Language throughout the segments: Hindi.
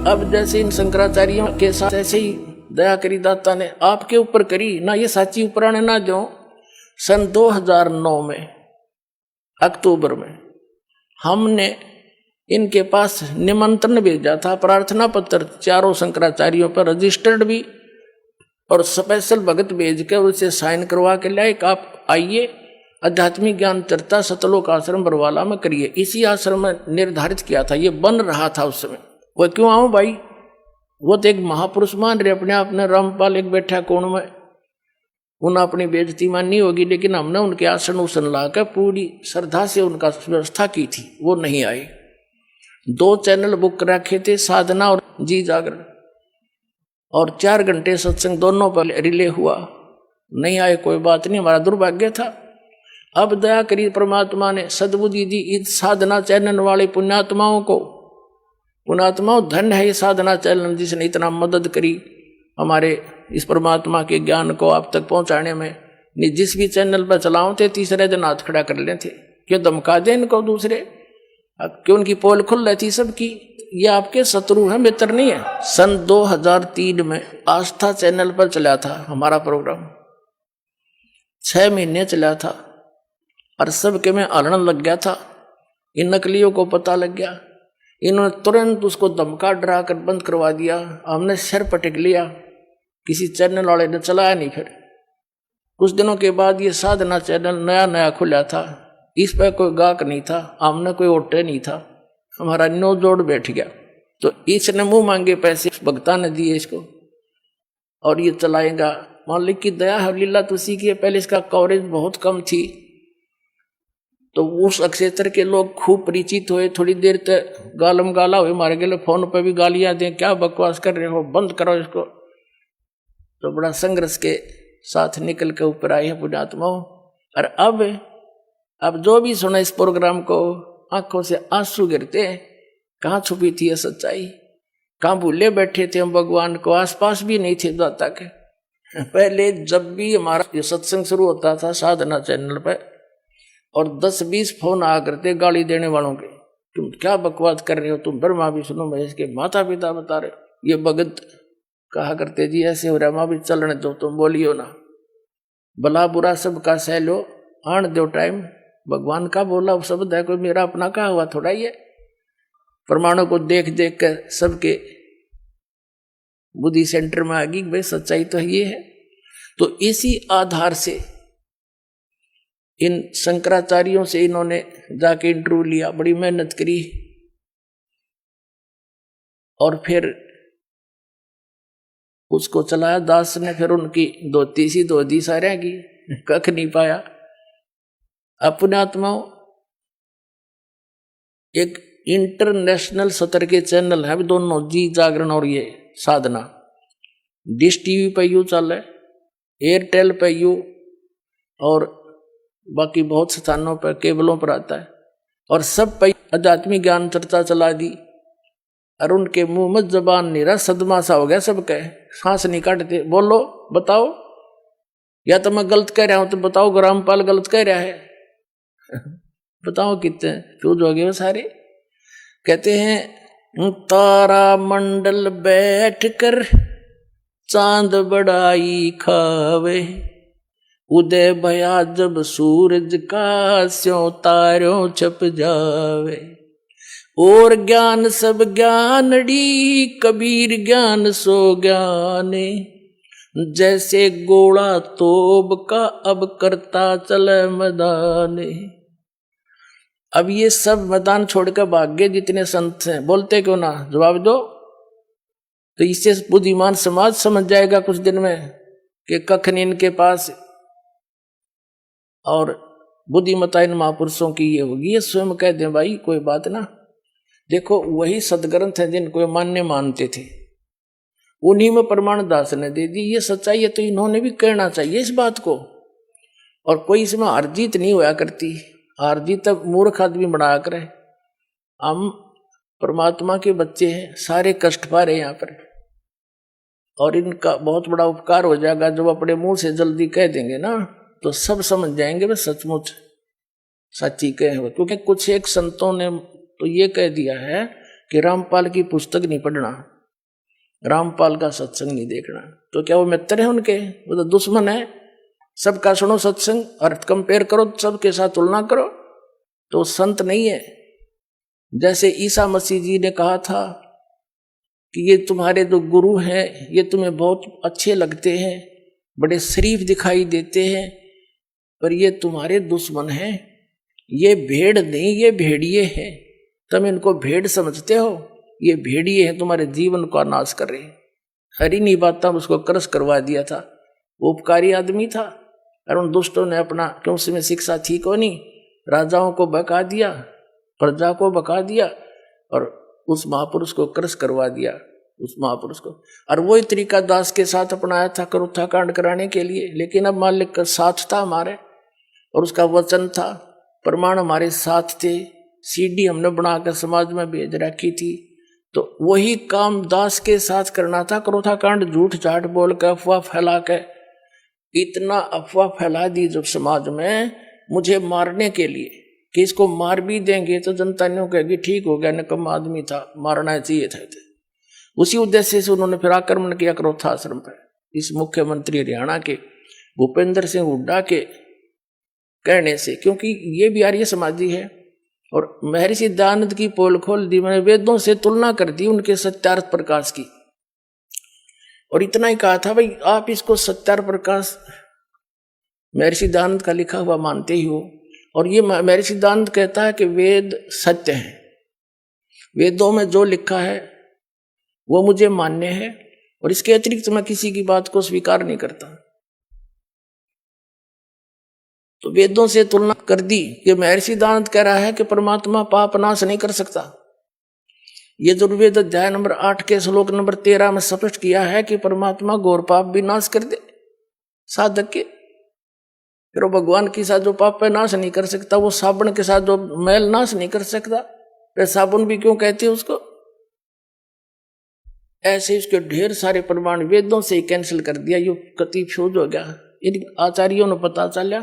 अब जैसे इन शंकराचार्यों के साथ ऐसे ही दया करी दाता ने आपके ऊपर करी ना, ये साची उपराणे ना जो सन 2009 में अक्टूबर में हमने इनके पास निमंत्रण भेजा था, प्रार्थना पत्र चारों शंकराचार्यों पर रजिस्टर्ड भी और स्पेशल भगत भेज कर उसे साइन करवा के लाए कि आप आइए आध्यात्मिक ज्ञान चर्चा सतलोक आश्रम बरवाला में करिए। इसी आश्रम में निर्धारित किया था, ये बन रहा था उस समय। वो क्यों आऊं भाई, वो तो एक महापुरुष मान रहे अपने आप ने, रामपाल एक बैठा कोण में, उन्हें अपनी बेइज्जती माननी होगी, लेकिन हमने उनके आसन उसन लाकर पूरी श्रद्धा से उनका व्यवस्था की थी, वो नहीं आए। 2 चैनल बुक रखे थे, साधना और जी जागरण, और 4 घंटे सत्संग दोनों पर रिले हुआ, नहीं आए कोई बात नहीं, हमारा दुर्भाग्य था। अब दया करी परमात्मा ने, सद्बुद्धि दी इस साधना चैनल वाले पुण्यात्माओं को। पुण्यात्माओं धन्य है ये साधना चैनल जिसने इतना मदद करी हमारे इस परमात्मा के ज्ञान को आप तक पहुंचाने में। जिस भी चैनल पर चलाओ थे तीसरे दिन हाथ खड़ा कर लेते, क्यों धमका दे इनको दूसरे, क्यों उनकी पोल खुल रहती सबकी। ये आपके शत्रु है, मित्र नहीं है। सन 2003 में आस्था चैनल पर चला था हमारा प्रोग्राम, 6 महीने चला था और सबके में आलण लग गया था। इन नकलियों को पता लग गया, इन्होंने तुरंत उसको धमका डरा कर बंद करवा दिया। हमने सिर पटक लिया, किसी चैनल वाले ने चलाया नहीं। फिर कुछ दिनों के बाद ये साधना चैनल नया नया खुला था, इस पर कोई गाहक नहीं था, हमने कोई ओटे नहीं था, हमारा नो जोड़ बैठ गया। तो इसने मुंह मांगे पैसे भक्ता ने दिए इसको, और ये चलाएगा। मालिक की दया है, लीला तुसी की। पहले इसका कवरेज बहुत कम थी, तो उस क्षेत्र के लोग खूब परिचित हुए। थोड़ी देर तक गालम गाला हुए, मारे गए फोन पर भी गालियां दें, क्या बकवास कर रहे हो, बंद करो इसको। तो बड़ा संघर्ष के साथ निकल के ऊपर आए हैं पुण्यात्माओं। और अब जो भी सुना इस प्रोग्राम को, आंखों से आंसू गिरते हैं। कहाँ छुपी थी ये सच्चाई, कहाँ भूले बैठे थे हम भगवान को, आसपास भी नहीं थे दाता के। पहले जब भी हमारा ये सत्संग शुरू होता था साधना चैनल पर, और 10-20 फोन आ करते गाली देने वालों के, तुम क्या बकवास कर रहे हो, तुम ब्रह्मा विष्णु महेश के माता पिता बता रहे हो। ये भगत कहा करते जी ऐसे हो रहा, माँ भी चलने दो, तुम बोलियो ना, भला बुरा सबका सह लो, आन दो टाइम। भगवान का बोला शब्द है, कोई मेरा अपना कहा हुआ थोड़ा ही है। प्रमाणों को देख देख कर सबके बुद्धि सेंटर में आ गई, भाई सच्चाई तो ये है। तो इसी आधार से इन शंकराचार्यों से इन्होंने जाके इंटरव्यू लिया, बड़ी मेहनत करी, और फिर उसको चलाया दास ने। फिर उनकी धोती सारे की कख नहीं पाया। पुण्यात्माओं, एक इंटरनेशनल स्तर के चैनल है दोनों, जी जागरण और ये साधना। डिश टीवी पे यू चल है, एयरटेल पे यू, और बाकी बहुत स्थानों पर केबलों पर आता है, और सब पे आध्यात्मिक ज्ञान चर्चा चला दी। और उनके मुंह में जबान नहीं रहा, सदमा सा हो गया सबके, सांस नहीं काटते। बोलो बताओ, या तो मैं गलत कह रहा हूं तो बताओ, रामपाल गलत कह रहा है बताओ कितने चूज हो गए वो सारे। कहते हैं तारा मंडल बैठ कर चांद बड़ाई खावे, उदय भया जब सूरज का स्यों तारों छप जावे। और ज्ञान सब ज्ञानड़ी, कबीर ज्ञान सो ज्ञाने, जैसे गोला तोब का अब करता चले मैदाने। अब ये सब मैदान छोड़कर भाग गए जितने संत हैं, बोलते क्यों ना, जवाब दो। तो इससे बुद्धिमान समाज समझ जाएगा कुछ दिन में कि कख नहीं इनके पास, और बुद्धिमता इन महापुरुषों की ये होगी। ये स्वयं कह दें भाई, कोई बात ना। देखो वही सदग्रंथ है जिनको मान्य मानते थे, उन्हीं में प्रमाण दास ने दे दी। ये सच्चाई है तो इन्होंने भी कहना चाहिए इस बात को। और कोई इसमें हार जीत नहीं होया करती, हार जीत तब मूर्ख आदमी बना कर। हम परमात्मा के बच्चे हैं, सारे कष्ट पा रहे हैं यहाँ पर, और इनका बहुत बड़ा उपकार हो जाएगा जब अपने मुंह से जल्दी कह देंगे ना, तो सब समझ जाएंगे वे सचमुच सच्ची कहे हुए। क्योंकि कुछ एक संतों ने तो ये कह दिया है कि रामपाल की पुस्तक नहीं पढ़ना, रामपाल का सत्संग नहीं देखना। तो क्या वो मित्र है उनके? वो तो दुश्मन है। सबका सुनो सत्संग और कंपेयर करो, सबके साथ तुलना करो, तो संत नहीं है। जैसे ईसा मसीह जी ने कहा था कि ये तुम्हारे जो गुरु हैं ये तुम्हें बहुत अच्छे लगते हैं, बड़े शरीफ दिखाई देते हैं, पर ये तुम्हारे दुश्मन हैं। ये भेड़ नहीं, ये भेड़िए हैं। तुम इनको भेड़ समझते हो, ये भेड़िए हैं, तुम्हारे जीवन का नाश कर रहे हैं। हरी नहीं बात था, उसको क्रश करवा दिया था। वो उपकारी आदमी था और उन दुष्टों ने अपना, क्यों उसमें शिक्षा थी को नहीं, राजाओं को बका दिया, प्रजा को बका दिया और उस महापुरुष को क्रश करवा दिया, उस महापुरुष को। और वही तरीका दास के साथ अपनाया था करुत्था कांड कराने के लिए। लेकिन अब मालिक का साथ था हमारे और उसका वचन था, प्रमाण हमारे साथ थे, सीडी हमने बनाकर समाज में भेज रखी थी। तो वही काम दास के साथ करना था। करुत्था कांड झूठ झाट बोल कर, अफवाह फैला के, इतना अफवाह फैला दी जब समाज में मुझे मारने के लिए कि इसको मार भी देंगे तो जनता ने कहेगी ठीक हो गया, निकम्मा आदमी था, मारना चाहिए था। उसी उद्देश्य से उन्होंने फिर आक्रमण किया करोथा आश्रम पर। इस मुख्यमंत्री हरियाणा के भूपेंद्र सिंह हुड्डा के कहने से, क्योंकि ये भी आर्य समाजी है। और महर्षि दयानंद की पोल खोल दी, मैंने वेदों से तुलना कर दी उनके सत्यार्थ प्रकाश की। और इतना ही कहा था, भाई आप इसको सत्यार्थ प्रकाश महर्षि दयानंद का लिखा हुआ मानते ही हो, और ये महर्षि दयानंद कहता है कि वेद सत्य है, वेदों में जो लिखा है वो मुझे मान्य है, और इसके अतिरिक्त मैं किसी की बात को स्वीकार नहीं करता। तो वेदों से तुलना कर दी कि महर्षि दयानंद कह रहा है कि परमात्मा पाप नाश नहीं कर सकता। ये दुर्वेद अध्याय नंबर 8 के श्लोक नंबर 13 में स्पष्ट किया है कि परमात्मा घोर पाप भी नाश कर दे साधक के। फिर वो भगवान के साथ जो पाप है नाश नहीं कर सकता, वो साबुन के साथ जो मैल नाश नहीं कर सकता, फिर साबुन भी क्यों कहते हैं उसको? ऐसे इसके ढेर सारे प्रमाण वेदों से ही कैंसिल कर दिया। यो कति फ्यूज हो गया। इन आचार्यों ने पता चला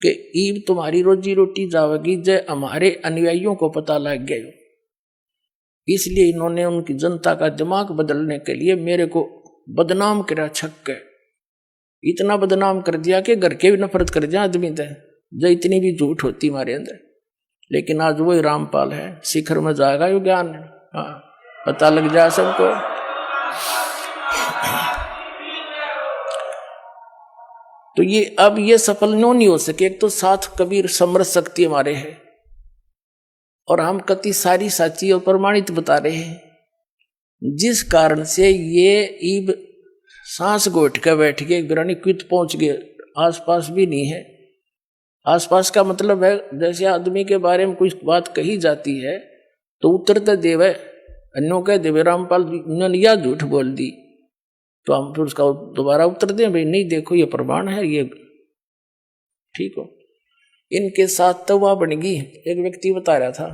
कि ईब तुम्हारी रोजी रोटी जावेगी, जय हमारे अनुयायियों को पता लग गया। इसलिए इन्होंने उनकी जनता का दिमाग बदलने के लिए मेरे को बदनाम करा, छक्के इतना बदनाम कर दिया कि घर के भी नफरत कर दिया आदमी थे, जो इतनी भी झूठ होती हमारे अंदर। लेकिन आज वही रामपाल है, शिखर में जाएगा यो ज्ञान। हाँ, पता लग जाए सबको। तो ये अब ये सफल नहीं हो सके। एक तो साथ कबीर समरस शक्ति हमारे है, और हम कति सारी साची और प्रमाणित बता रहे हैं, जिस कारण से ये ईब सांस घोट कर बैठ गए, बिरानी क्वित पहुंच गए, आसपास भी नहीं है। आसपास का मतलब है जैसे आदमी के बारे में कोई बात कही जाती है तो उत्तर देव अन्यों कह देवे रामपाल ने यह झूठ बोल दी, तो हम फिर उसका दोबारा उत्तर दें, भाई नहीं देखो ये प्रमाण है, ये ठीक हो। इनके साथ तो वह बन गई। एक व्यक्ति बता रहा था,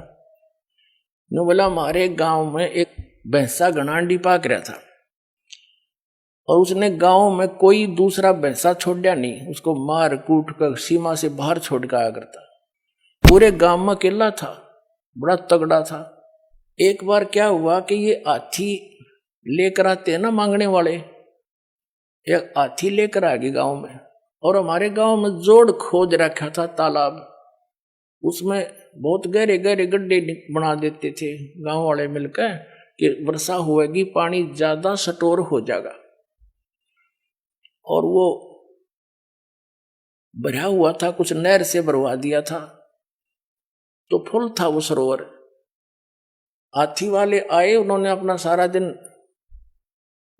नो बोला हमारे गांव में एक भैंसा घनांडी पाक रहा था, और उसने गांव में कोई दूसरा भैंसा छोड़ा नहीं, उसको मार कूट कर सीमा से बाहर छोड़ के आया करता। पूरे गांव में अकेला था, बड़ा तगड़ा था। एक बार क्या हुआ कि ये हाथी लेकर आते हैं ना मांगने वाले, एक हाथी लेकर आ गए गांव में, और हमारे गांव में जोड़ खोद रखा था तालाब, उसमें बहुत गहरे गहरे गड्ढे बना देते थे गांव वाले मिलकर कि वर्षा होएगी, पानी ज्यादा स्टोर हो जाएगा। और वो भरा हुआ था, कुछ नहर से भरवा दिया था, तो फुल था वो सरोवर। हाथी वाले आए, उन्होंने अपना सारा दिन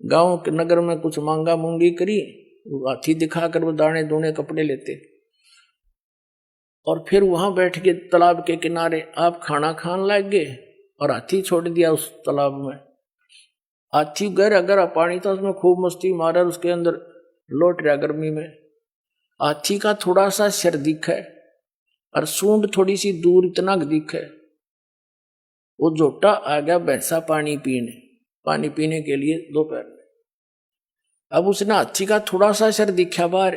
गांव के नगर में कुछ मांगा मूंगी करी, हाथी दिखाकर वो दाने दूने कपड़े लेते, और फिर वहां बैठ के तालाब के किनारे आप खाना खान लग गए, और हाथी छोड़ दिया उस तालाब में। हाथी गहरा गहरा पानी था, उसमें खूब मस्ती मारा, उसके अंदर लौट रहा गर्मी में। हाथी का थोड़ा सा सिर दिखा और सूंड थोड़ी सी दूर इतना दिखा। वो जोटा आ गया भैंसा पानी पीने के लिए दोपहर में। अब उसने हाथी का थोड़ा सा सिर दिखा बाहर,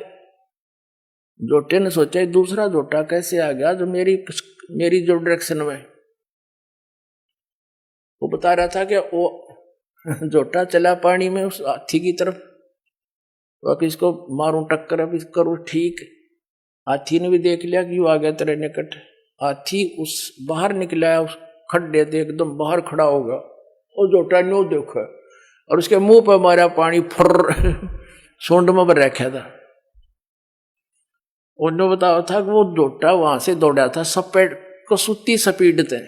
जोटे ने सोचा दूसरा जोटा कैसे आ गया जो मेरी जो डायरेक्शन में। वो बता रहा था कि वो जोटा चला पानी में उस हाथी की तरफ, तो अब इसको मारूं टक्कर, अब इसको करूं ठीक। हाथी ने भी देख लिया कि वो आ गया तेरे निकट। हाथी उस बाहर निकला, उस खड्डे से एकदम बाहर खड़ा होगा, और जोटा न्यू देखो और उसके मुंह पर मारा पानी, फुर सूंड में भर रखा था। उन्होंने बताया था कि वो जोटा वहां से दौड़ा था सपेट को सुती स्पीड थे,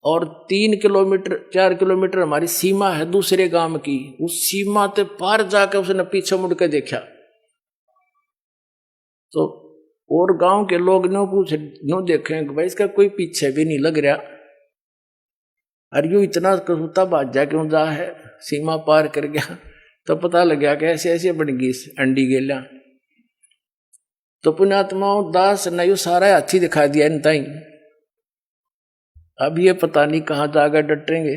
और 3 किलोमीटर 4 किलोमीटर हमारी सीमा है दूसरे गांव की, उस सीमा ते पार जाकर उसने पीछे मुड़ के देखा। तो और गांव के लोग नो पूछे, नो देखे भाई इसका कोई पीछे भी नहीं लग रहा, और यूं इतना कसूता बाजा क्यों जा है, सीमा पार कर गया। तो पता लग गया कि ऐसे ऐसे बन गई अंडी गेला। तो पुण्यात्माओं दास ने यू सारा हाथी दिखा दिया इन ताई। अब ये पता नहीं कहाँ जाकर डटेंगे।